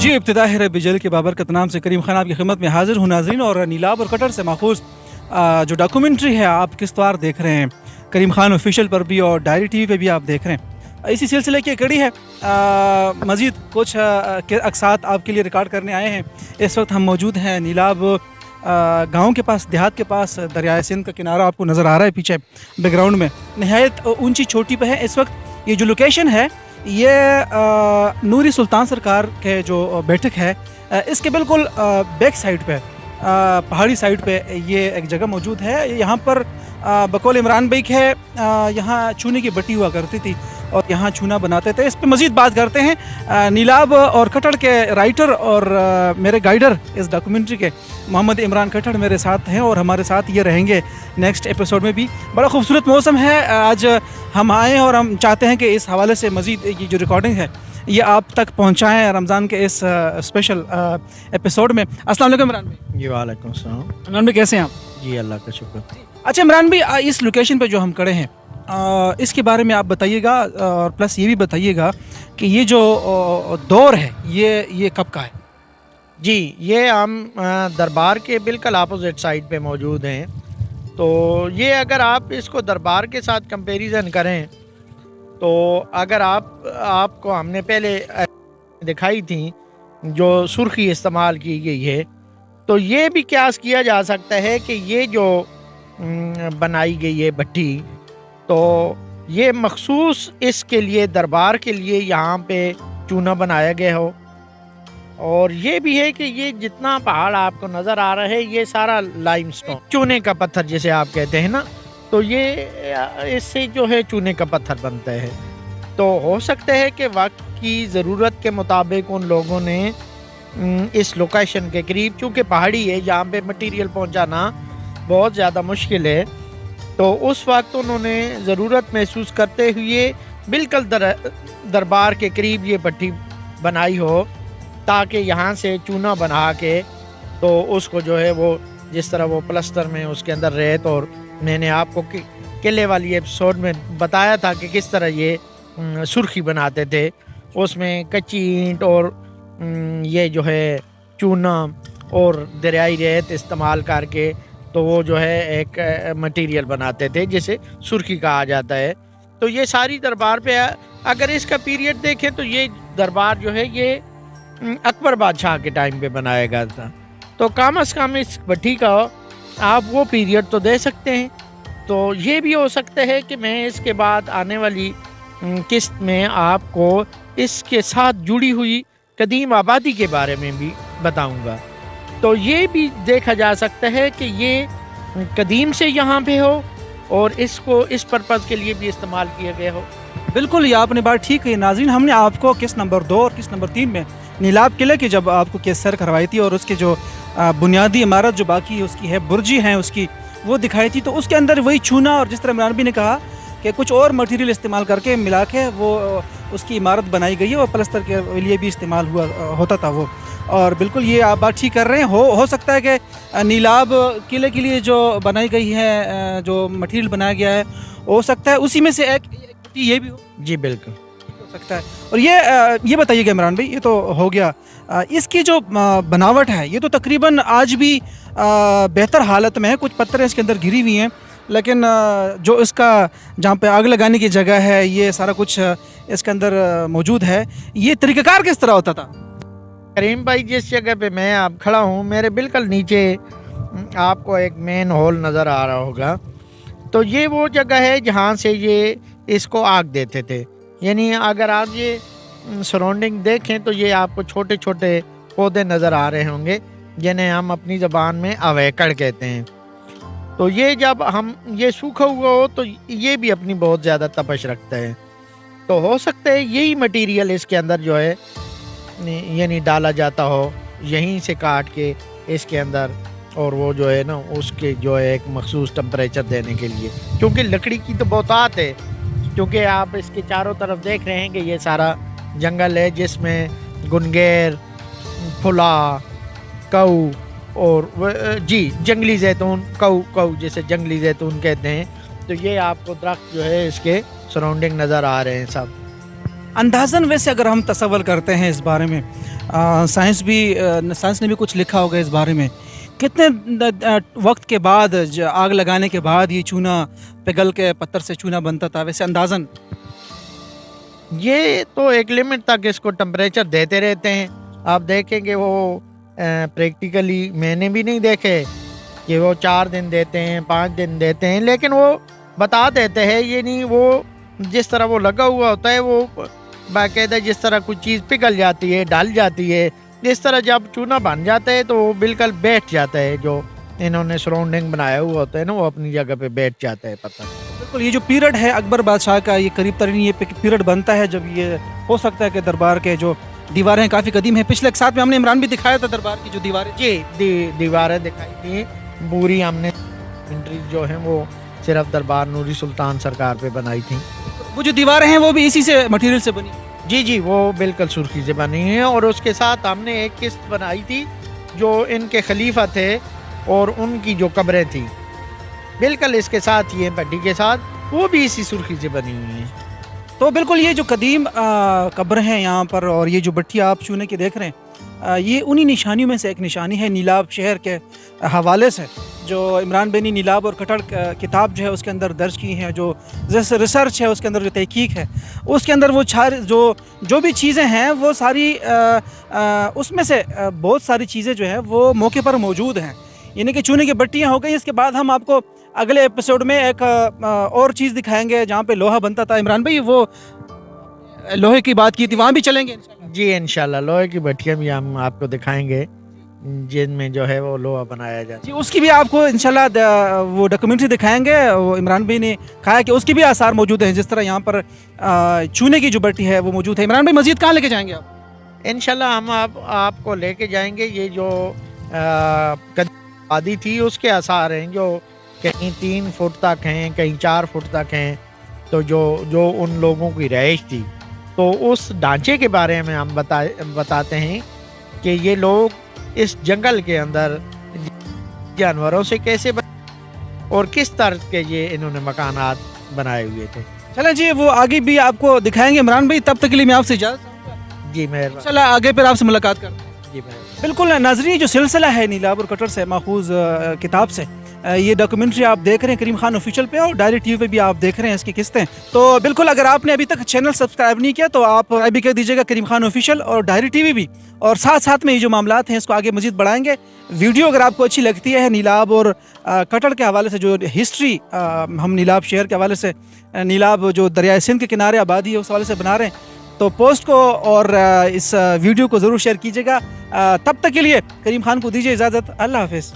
जी इब्तिदा है रब जल के बाबरकत नाम से करीम खान आपकी खिदमत में हाजिर हूँ नाज़रीन। और नीलाब और कटर से माखूज जो डॉक्यूमेंट्री है आप किस्तवार देख रहे हैं, करीम खान ऑफिशियल पर भी और डायरी टीवी पे भी आप देख रहे हैं। इसी सिलसिले की कड़ी है, मज़ीद कुछ के अक्सात आपके लिए रिकॉर्ड करने आए हैं। इस वक्त हम मौजूद हैं नीलाब गांव के पास, देहात के पास। दरियाए सिंध का किनारा आपको नज़र आ रहा है पीछे बैकग्राउंड में, नहायत ऊंची चोटी पे है। इस वक्त ये जो लोकेशन है ये नूरी सुल्तान सरकार के जो बैठक है इसके बिल्कुल बैक साइड पे, पहाड़ी साइड पे ये एक जगह मौजूद है। यहाँ पर बकौल इमरान भाई के यहाँ चूने की बट्टी हुआ करती थी और यहाँ चूना बनाते थे। इस पे मज़ीद बात करते हैं। नीलाब और कटड़ के राइटर और मेरे गाइडर इस डॉक्यूमेंट्री के मोहम्मद इमरान कटड़ मेरे साथ हैं और हमारे साथ ये रहेंगे नेक्स्ट एपिसोड में भी। बड़ा खूबसूरत मौसम है आज हम आए और हम चाहते हैं कि इस हवाले से मज़ीद ये जो रिकॉर्डिंग है ये आप तक पहुँचाएँ रमज़ान के इस स्पेशल एपिसोड में। अस्सलाम वालेकुम इमरान भाई। जी वालेकुम सलाम। इमरान भाई कैसे हैं आप? जी अल्लाह का शुक्र। अच्छा इमरान भाई, इस लोकेशन पे जो हम खड़े हैं इसके बारे में आप बताइएगा और प्लस ये भी बताइएगा कि ये जो दौर है ये कब का है? जी ये हम दरबार के बिल्कुल अपोजिट साइड पे मौजूद हैं। तो ये अगर आप इसको दरबार के साथ कंपैरिजन करें तो अगर आपको हमने पहले दिखाई थी जो सुर्खी इस्तेमाल की गई है, तो ये भी क्यास किया जा सकता है कि ये जो बनाई गई है भट्टी, तो ये मखसूस इसके लिए दरबार के लिए यहाँ पे चूना बनाया गया हो। और ये भी है कि ये जितना पहाड़ आपको नज़र आ रहा है ये सारा लाइमस्टोन, चूने का पत्थर जिसे आप कहते हैं ना, तो ये इससे जो है चूने का पत्थर बनता है। तो हो सकता है कि वक्त की ज़रूरत के मुताबिक उन लोगों ने इस लोकेशन के करीब, चूँकि पहाड़ी है यहाँ पे मटेरियल पहुँचाना बहुत ज़्यादा मुश्किल है, तो उस वक्त उन्होंने ज़रूरत महसूस करते हुए बिल्कुल दरबार के करीब ये भट्टी बनाई हो ताकि यहाँ से चूना बना के तो उसको जो है वो जिस तरह वो प्लस्तर में उसके अंदर रेत, और मैंने आपको किले वाली एपिसोड में बताया था कि किस तरह ये सुर्खी बनाते थे, उसमें कच्ची ईंट और ये जो है चूना और दरियाई रेत इस्तेमाल करके तो वो जो है एक मटेरियल बनाते थे जिसे सुर्खी कहा जाता है। तो ये सारी दरबार पे अगर इसका पीरियड देखें तो ये दरबार जो है ये अकबर बादशाह के टाइम पे बनाया गया था। तो कम से कम इस भट्टी का आप वो पीरियड तो दे सकते हैं। तो ये भी हो सकता है कि मैं इसके बाद आने वाली किस्त में आपको इसके साथ जुड़ी हुई कदीम आबादी के बारे में भी बताऊंगा। तो ये भी देखा जा सकता है कि ये कदीम से यहाँ पे हो और इसको इस पर्पज़ के लिए भी इस्तेमाल किया गया हो। बिल्कुल, ये आपने बात ठीक कही नाज़रीन। हमने आपको किस्त नंबर 2 और किस्त नंबर 3 में नीलाब किले की जब आपको केस सर करवाई थी और उसके जो बुनियादी इमारत जो बाकी उसकी है, बुर्जी हैं उसकी, वो दिखाई थी। तो उसके अंदर वही चूना और जिस तरह इमरान भी ने कहा कि कुछ और मटेरियल इस्तेमाल करके मिला के वो उसकी इमारत बनाई गई है और प्लस्तर के लिए भी इस्तेमाल होता था वो। और बिल्कुल ये आप बात ठीक कर रहे हैं। हो सकता है कि नीलाब किले के लिए जो बनाई गई है, जो मटेरियल बनाया गया है, हो सकता है उसी में से एक ये भी हो। जी बिल्कुल हो सकता है। और ये बताइएगा इमरान भाई, ये तो हो गया, इसकी जो बनावट है ये तो तकरीबन आज भी बेहतर हालत में है। कुछ पत्थर इसके अंदर घिरी हुई हैं, लेकिन जो इसका जहाँ पे आग लगाने की जगह है ये सारा कुछ इसके अंदर मौजूद है। ये तरीक़ाकार किस तरह होता था? करीम भाई, जिस जगह पे मैं आप खड़ा हूँ मेरे बिल्कुल नीचे आपको एक मेन हॉल नज़र आ रहा होगा। तो ये वो जगह है जहाँ से ये इसको आग देते थे। यानी अगर आप ये सराउंडिंग देखें तो ये आपको छोटे छोटे पौधे नज़र आ रहे होंगे जिन्हें हम अपनी ज़बान में अवैकड़ कहते हैं। तो ये जब हम ये सूखा हुआ हो तो ये भी अपनी बहुत ज़्यादा तपश रखता है। तो हो सकता है यही मटेरियल इसके अंदर जो है यानी डाला जाता हो, यहीं से काट के इसके अंदर, और वो जो है ना उसके जो है एक मखसूस टेम्परेचर देने के लिए, क्योंकि लकड़ी की तो बहुतात है। क्योंकि आप इसके चारों तरफ देख रहे हैं कि ये सारा जंगल है जिसमें गुनगेर, फुला, कऊ और जी जंगली जैतून, कऊ जिसे जंगली जैतून कहते हैं। तो ये आपको दरख्त जो है इसके सराउंडिंग नज़र आ रहे हैं सब। اندازاً ویسے اگر ہم تصور کرتے ہیں اس بارے میں، سائنس نے بھی کچھ لکھا ہوگا اس بارے میں، کتنے وقت کے بعد آگ لگانے کے بعد یہ چونا پگھل کے پتھر سے چونا بنتا تھا ویسے اندازاً؟ یہ تو ایک لمٹ تک اس کو ٹمپریچر دیتے رہتے ہیں. آپ دیکھیں گے وہ پریکٹیکلی میں نے بھی نہیں دیکھے کہ وہ 4 دن دیتے ہیں 5 دن دیتے ہیں، لیکن وہ بتا دیتے ہیں. یہ نہیں وہ جس طرح وہ لگا ہوا ہوتا ہے وہ باقاعدہ جس طرح کوئی چیز پگھل جاتی ہے ڈل جاتی ہے، جس طرح جب چونا بن جاتا ہے تو وہ بالکل بیٹھ جاتا ہے. جو انہوں نے سراؤنڈنگ بنایا ہوا ہوتا ہے نا وہ اپنی جگہ پہ بیٹھ جاتا ہے پتہ. بالکل، یہ جو پیریڈ ہے اکبر بادشاہ کا، یہ قریب ترین یہ پیریڈ بنتا ہے جب یہ ہو سکتا ہے کہ دربار کے جو دیواریں کافی قدیم ہیں. پچھلے ایک ساتھ میں ہم نے عمران بھی دکھایا تھا دربار کی جو دیواریں. جی دیواریں دکھائی تھی بوری، ہم نے انٹری جو ہیں وہ صرف دربار نوری سلطان سرکار پہ بنائی تھی. وہ جو دیواریں ہیں وہ بھی اسی سے مٹیریل سے بنی؟ جی وہ بالکل سرخی سے بنی ہیں. اور اس کے ساتھ ہم نے ایک قسط بنائی تھی جو ان کے خلیفہ تھے اور ان کی جو قبریں تھیں بالکل اس کے ساتھ یہ پٹی کے ساتھ، وہ بھی اسی سرخی سے بنی ہوئی ہیں. تو بالکل یہ جو قدیم قبر ہیں یہاں پر اور یہ جو بٹھی آپ چونے کی دیکھ رہے ہیں، یہ انہی نشانیوں میں سے ایک نشانی ہے نیلاب شہر کے حوالے سے، جو عمران بینی نیلاب اور کٹڑ کتاب جو ہے اس کے اندر درج کی ہیں. جو جیسے ریسرچ ہے اس کے اندر جو تحقیق ہے اس کے اندر وہ جو بھی چیزیں ہیں وہ ساری اس میں سے بہت ساری چیزیں جو ہیں وہ موقع پر موجود ہیں. یعنی کہ چونے کی بٹیاں ہو گئی. اس کے بعد ہم آپ کو اگلے ایپیسوڈ میں ایک اور چیز دکھائیں گے جہاں پہ لوہا بنتا تھا. عمران بھائی وہ لوہے کی بات کی تھی، وہاں بھی چلیں گے؟ جی انشاءاللہ لوہے کی بٹیاں بھی ہم آپ کو دکھائیں گے جن میں جو ہے وہ لوہا بنایا جاتا ہے. جی اس کی بھی آپ کو انشاءاللہ وہ ڈاکومنٹری دکھائیں گے. وہ عمران بھائی نے کہا کہ اس کی بھی آثار موجود ہیں، جس طرح یہاں پر چونے کی جو بٹی ہے وہ موجود ہے. عمران بھائی مزید کہاں لے کے جائیں گے آپ؟ انشاءاللہ ہم آپ کو لے کے جائیں گے. یہ جو آبادی تھی اس کے آثار ہیں جو کہیں 3 فٹ تک ہیں کہیں 4 فٹ تک ہیں. تو جو ان لوگوں کی رہائش تھی تو اس ڈھانچے کے بارے میں ہم بتاتے ہیں کہ یہ لوگ اس جنگل کے اندر جانوروں سے کیسے اور کس طرح کے یہ انہوں نے مکانات بنائے ہوئے تھے. چلیں جی وہ آگے بھی آپ کو دکھائیں گے عمران بھائی. تب تک کے لیے میں آپ سے اجازت چاہوں گا. جی مہربانی. انشاءاللہ آگے پھر آپ سے ملاقات کرتے ہیں. جی مہربانی. بالکل ناظرین، جو سلسلہ ہے نیلاب اور کٹڑ سے ماخوذ کتاب سے، یہ ڈاکومنٹری آپ دیکھ رہے ہیں کریم خان آفیشیل پہ اور ڈائری ٹی وی پہ بھی آپ دیکھ رہے ہیں اس کی قسطیں. تو بالکل اگر آپ نے ابھی تک چینل سبسکرائب نہیں کیا تو آپ ابھی کہہ دیجیے گا کریم خان آفیشیل اور ڈائری ٹی وی بھی. اور ساتھ میں یہ جو معاملات ہیں اس کو آگے مزید بڑھائیں گے. ویڈیو اگر آپ کو اچھی لگتی ہے نیلاب اور کٹڑ کے حوالے سے، جو ہسٹری ہم نیلاب شہر کے حوالے سے، نیلاب جو دریائے سندھ کے کنارے آبادی ہے اس حوالے سے بنا رہے ہیں، تو پوسٹ کو اور اس ویڈیو کو ضرور شیئر کیجیے گا. تب تک کے لیے کریم خان کو دیجیے اجازت. اللہ حافظ.